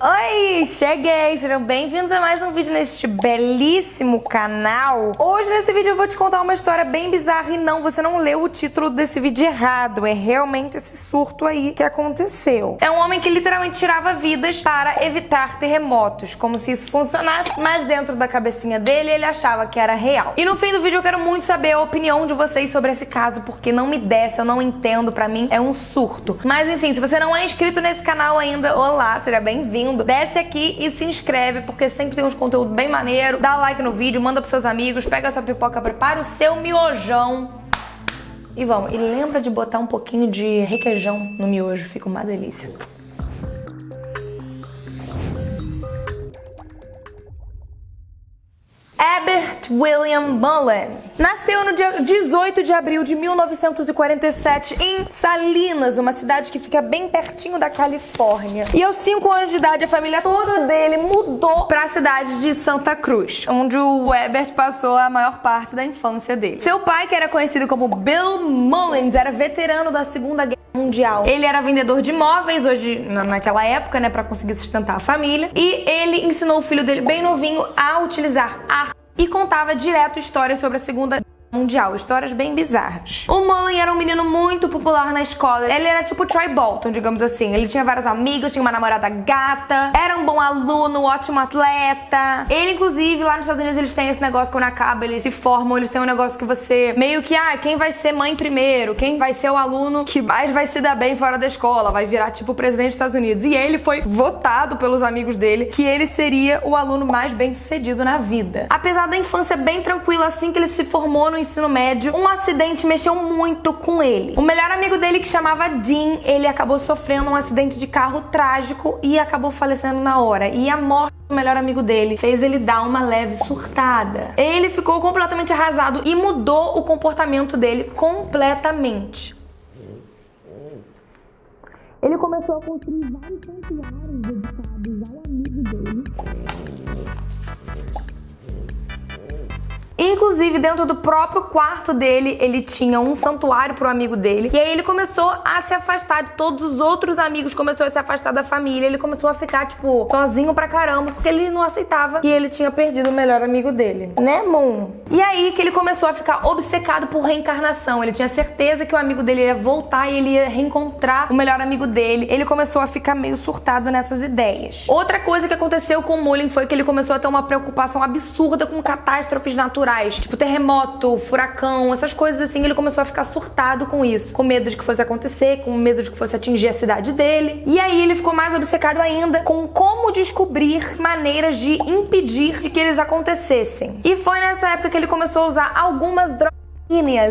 Oi, cheguei! Sejam bem-vindos a mais um vídeo neste belíssimo canal. Hoje nesse vídeo eu vou te contar uma história bem bizarra e não, você não leu o título desse vídeo errado. É realmente esse surto aí que aconteceu. É um homem que literalmente tirava vidas para evitar terremotos, como se isso funcionasse, mas dentro da cabecinha dele ele achava que era real. E no fim do vídeo eu quero muito saber a opinião de vocês sobre esse caso, porque não me desce, eu não entendo, pra mim é um surto. Mas enfim, se você não é inscrito nesse canal ainda, olá, seja bem-vindo. Desce aqui e se inscreve, porque sempre tem uns conteúdos bem maneiro. Dá like no vídeo, manda pros seus amigos, pega a sua pipoca, prepara o seu miojão. E vamos. E lembra de botar um pouquinho de requeijão no miojo, fica uma delícia. Herbert William Mullen nasceu no dia 18 de abril de 1947 em Salinas, uma cidade que fica bem pertinho da Califórnia. E aos 5 anos de idade, a família toda dele mudou para a cidade de Santa Cruz, onde o Herbert passou a maior parte da infância dele. Seu pai, que era conhecido como Bill Mullins, era veterano da Segunda Guerra Mundial. Ele era vendedor de imóveis hoje naquela época, né, para conseguir sustentar a família. E ele ensinou o filho dele bem novinho a utilizar armas e contava direto histórias sobre a Segunda Guerra Mundial, histórias bem bizarras. O Mullen era um menino muito popular na escola. Ele era tipo Troy Bolton, digamos assim. Ele tinha vários amigos, tinha uma namorada gata, era um bom aluno, ótimo atleta. Ele, inclusive, lá nos Estados Unidos, eles têm esse negócio quando acaba, eles se formam, eles têm um negócio que você meio que, quem vai ser mãe primeiro? Quem vai ser o aluno que mais vai se dar bem fora da escola? Vai virar tipo o presidente dos Estados Unidos. E ele foi votado pelos amigos dele que ele seria o aluno mais bem sucedido na vida. Apesar da infância bem tranquila, assim que ele se formou no ensino médio, um acidente mexeu muito com ele. O melhor amigo dele, que chamava Dean, ele acabou sofrendo um acidente de carro trágico e acabou falecendo na hora. E a morte do melhor amigo dele fez ele dar uma leve surtada. Ele ficou completamente arrasado e mudou o comportamento dele completamente. Ele começou a construir vários santuários dedicados ao amigo dele. Inclusive, dentro do próprio quarto dele, ele tinha um santuário pro amigo dele. E aí ele começou a se afastar de todos os outros amigos, começou a se afastar da família. Ele começou a ficar, tipo, sozinho pra caramba, porque ele não aceitava que ele tinha perdido o melhor amigo dele. Né, Moon? E aí que ele começou a ficar obcecado por reencarnação. Ele tinha certeza que o amigo dele ia voltar e ele ia reencontrar o melhor amigo dele. Ele começou a ficar meio surtado nessas ideias. Outra coisa que aconteceu com o Mullen foi que ele começou a ter uma preocupação absurda com catástrofes naturais. Tipo terremoto, furacão, essas coisas assim. Ele começou a ficar surtado com isso, com medo de que fosse acontecer, com medo de que fosse atingir a cidade dele. E aí ele ficou mais obcecado ainda com como descobrir maneiras de impedir de que eles acontecessem. E foi nessa época que ele começou a usar algumas drogas,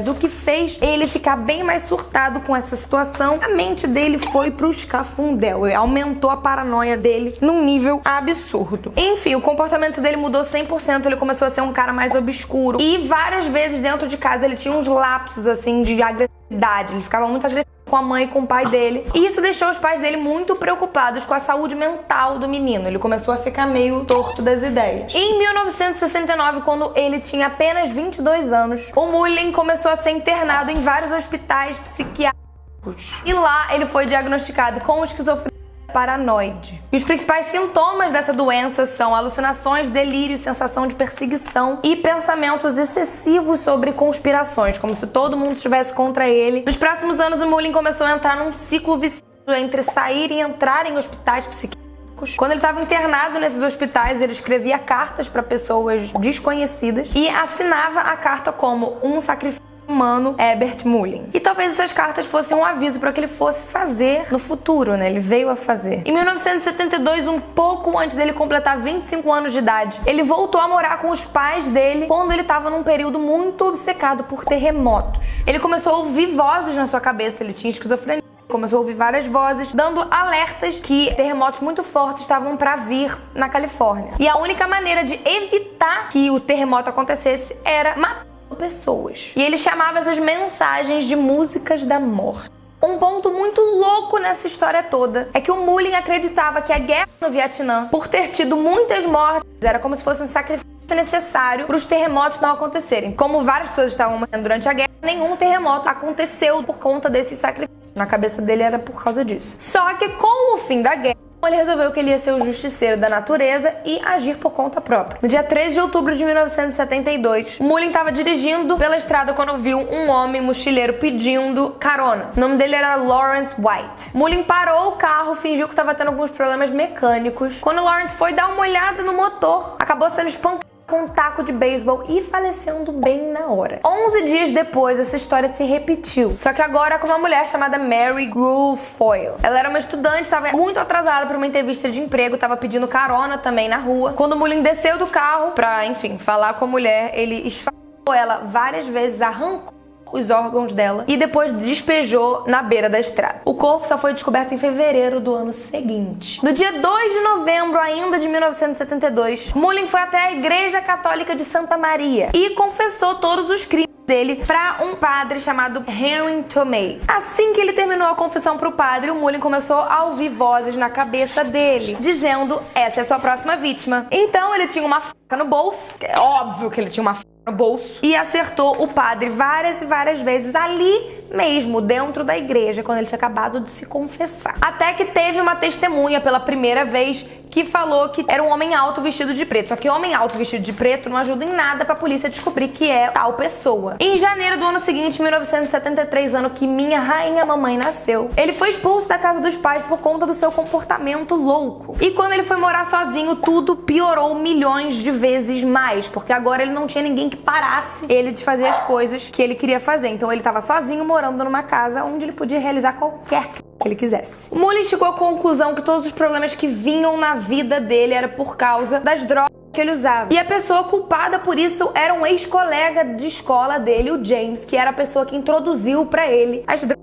o que fez ele ficar bem mais surtado com essa situação. A mente dele foi pro escafundel e aumentou a paranoia dele num nível absurdo. Enfim, o comportamento dele mudou 100%, ele começou a ser um cara mais obscuro e várias vezes dentro de casa ele tinha uns lapsos assim de agressividade, ele ficava muito agressivo com a mãe e com o pai dele. E isso deixou os pais dele muito preocupados com a saúde mental do menino. Ele começou a ficar meio torto das ideias. Em 1969, quando ele tinha apenas 22 anos, o Mullen começou a ser internado em vários hospitais psiquiátricos. E lá ele foi diagnosticado com esquizofrenia paranoide. E os principais sintomas dessa doença são alucinações, delírio, sensação de perseguição e pensamentos excessivos sobre conspirações, como se todo mundo estivesse contra ele. Nos próximos anos, o Mullen começou a entrar num ciclo vicioso entre sair e entrar em hospitais psiquiátricos. Quando ele estava internado nesses hospitais, ele escrevia cartas para pessoas desconhecidas e assinava a carta como um sacrifício humano, Herbert Mullen. E talvez essas cartas fossem um aviso para o que ele fosse fazer no futuro, né? Ele veio a fazer. Em 1972, um pouco antes dele completar 25 anos de idade, ele voltou a morar com os pais dele quando ele estava num período muito obcecado por terremotos. Ele começou a ouvir vozes na sua cabeça, ele tinha esquizofrenia. Começou a ouvir várias vozes, dando alertas que terremotos muito fortes estavam para vir na Califórnia. E a única maneira de evitar que o terremoto acontecesse era matar pessoas. E ele chamava essas mensagens de músicas da morte. Um ponto muito louco nessa história toda é que o Mullen acreditava que a guerra no Vietnã, por ter tido muitas mortes, era como se fosse um sacrifício necessário para os terremotos não acontecerem. Como várias pessoas estavam morrendo durante a guerra, nenhum terremoto aconteceu por conta desse sacrifício. Na cabeça dele era por causa disso. Só que com o fim da guerra, ele resolveu que ele ia ser o justiceiro da natureza e agir por conta própria. No dia 13 de outubro de 1972, Mullin estava dirigindo pela estrada quando viu um homem mochileiro pedindo carona. O nome dele era Lawrence White. Mullin parou o carro, fingiu que estava tendo alguns problemas mecânicos. Quando Lawrence foi dar uma olhada no motor, acabou sendo espancado com um taco de beisebol e falecendo bem na hora. 11 dias depois, essa história se repetiu, só que agora com uma mulher chamada Mary Guilfoyle. Ela era uma estudante, estava muito atrasada para uma entrevista de emprego, estava pedindo carona também na rua. Quando o Mullin desceu do carro pra, enfim, falar com a mulher, ele esfaqueou ela várias vezes, arrancou os órgãos dela e depois despejou na beira da estrada. O corpo só foi descoberto em fevereiro do ano seguinte. No dia 2 de novembro ainda de 1972, Mullin foi até a Igreja Católica de Santa Maria e confessou todos os crimes dele para um padre chamado Henry Tomei. Assim que ele terminou a confissão pro padre, o Mullin começou a ouvir vozes na cabeça dele, dizendo: essa é a sua próxima vítima. Então ele tinha uma faca no bolso, é óbvio que ele tinha uma faca no bolso, e acertou o padre várias e várias vezes ali mesmo, dentro da igreja, quando ele tinha acabado de se confessar. Até que teve uma testemunha pela primeira vez que falou que era um homem alto vestido de preto. Só que homem alto vestido de preto não ajuda em nada pra polícia descobrir que é tal pessoa. Em janeiro do ano seguinte, 1973, ano que minha rainha mamãe nasceu, ele foi expulso da casa dos pais por conta do seu comportamento louco. E quando ele foi morar sozinho, tudo piorou milhões de vezes mais, porque agora ele não tinha ninguém que parasse ele de fazer as coisas que ele queria fazer. Então ele tava sozinho morando numa casa onde ele podia realizar qualquer que ele quisesse. Mullin chegou à conclusão que todos os problemas que vinham na vida dele era por causa das drogas que ele usava. E a pessoa culpada por isso era um ex-colega de escola dele, o James, que era a pessoa que introduziu pra ele as drogas.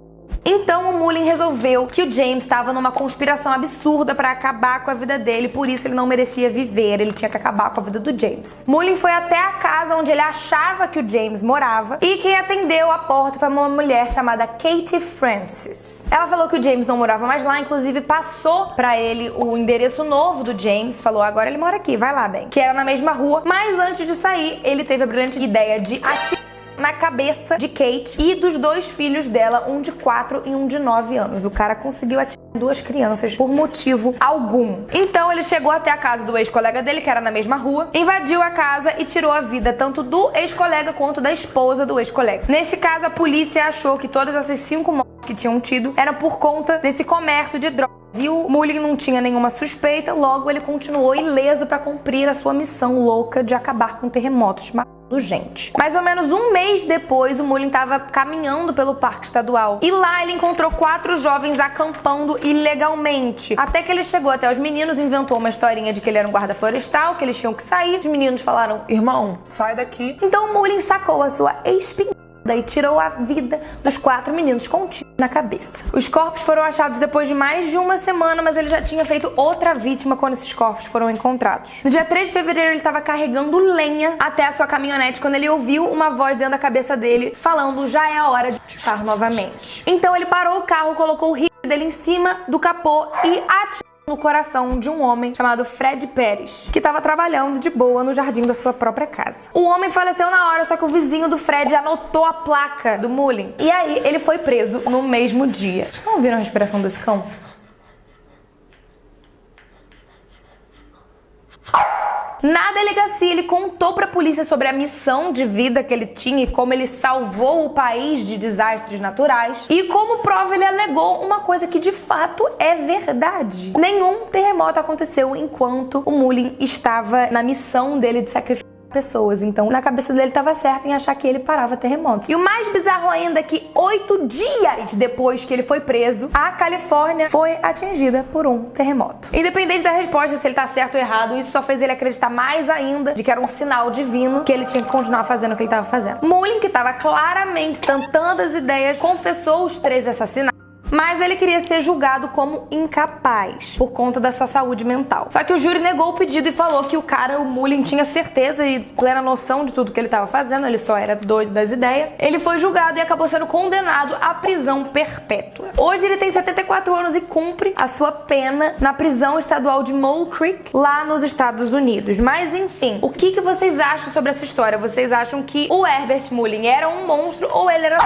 Então o Mullin resolveu que o James estava numa conspiração absurda para acabar com a vida dele, por isso ele não merecia viver, ele tinha que acabar com a vida do James. Mullin foi até a casa onde ele achava que o James morava e quem atendeu a porta foi uma mulher chamada Katie Francis. Ela falou que o James não morava mais lá, inclusive passou para ele o endereço novo do James, falou: agora ele mora aqui, vai lá, bem. Que era na mesma rua, mas antes de sair, ele teve a brilhante ideia de atirar na cabeça de Kate e dos dois filhos dela, um de 4 e um de 9 anos. O cara conseguiu atirar duas crianças por motivo algum. Então ele chegou até a casa do ex-colega dele, que era na mesma rua, invadiu a casa e tirou a vida tanto do ex-colega quanto da esposa do ex-colega. Nesse caso, a polícia achou que todas essas 5 mortes que tinham tido eram por conta desse comércio de drogas. E o Mullin não tinha nenhuma suspeita, logo ele continuou ileso para cumprir a sua missão louca de acabar com terremotos matando gente. Mais ou menos um mês depois, o Mullin estava caminhando pelo parque estadual e lá ele encontrou 4 jovens acampando ilegalmente. Até que ele chegou até os meninos, inventou uma historinha de que ele era um guarda florestal, que eles tinham que sair. Os meninos falaram: irmão, sai daqui. Então o Mullin sacou a sua espingarda e tirou a vida dos 4 meninos com um tiro na cabeça. Os corpos foram achados depois de mais de uma semana, mas ele já tinha feito outra vítima quando esses corpos foram encontrados. No dia 3 de fevereiro, ele estava carregando lenha até a sua caminhonete quando ele ouviu uma voz dentro da cabeça dele falando: já é a hora de matar novamente. Então ele parou o carro, colocou o rifle dele em cima do capô e atirou no coração de um homem chamado Fred Pérez, que estava trabalhando de boa no jardim da sua própria casa. O homem faleceu na hora, só que o vizinho do Fred anotou a placa do Mullin. E aí ele foi preso no mesmo dia. Vocês estão ouvindo a respiração desse cão? Na delegacia, ele contou pra polícia sobre a missão de vida que ele tinha e como ele salvou o país de desastres naturais. E como prova, ele alegou uma coisa que de fato é verdade: nenhum terremoto aconteceu enquanto o Mullin estava na missão dele de sacrificar pessoas. Então, na cabeça dele estava certo em achar que ele parava terremotos. E o mais bizarro ainda é que 8 dias depois que ele foi preso, a Califórnia foi atingida por um terremoto. Independente da resposta, se ele tá certo ou errado, isso só fez ele acreditar mais ainda de que era um sinal divino, que ele tinha que continuar fazendo o que ele estava fazendo. Mullin, que estava claramente tentando as ideias, confessou os 3 assassinatos, mas ele queria ser julgado como incapaz por conta da sua saúde mental. Só que o júri negou o pedido e falou que o Mullin, tinha certeza e plena noção de tudo que ele estava fazendo, ele só era doido das ideias. Ele foi julgado e acabou sendo condenado à prisão perpétua. Hoje ele tem 74 anos e cumpre a sua pena na prisão estadual de Mole Creek, lá nos Estados Unidos. Mas enfim, o que vocês acham sobre essa história? Vocês acham que o Herbert Mullin era um monstro ou ele era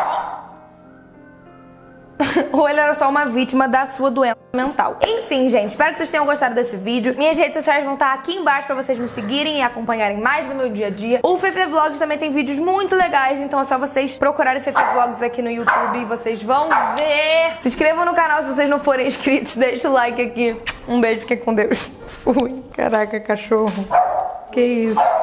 ou ele era só uma vítima da sua doença mental. Enfim, gente, espero que vocês tenham gostado desse vídeo. Minhas redes sociais vão estar aqui embaixo pra vocês me seguirem e acompanharem mais do meu dia a dia. O Fefe Vlogs também tem vídeos muito legais, então é só vocês procurarem Fefe Vlogs aqui no YouTube e vocês vão ver. Se inscrevam no canal se vocês não forem inscritos, deixa o like aqui. Um beijo, fiquem com Deus. Fui. Caraca, cachorro. Que isso?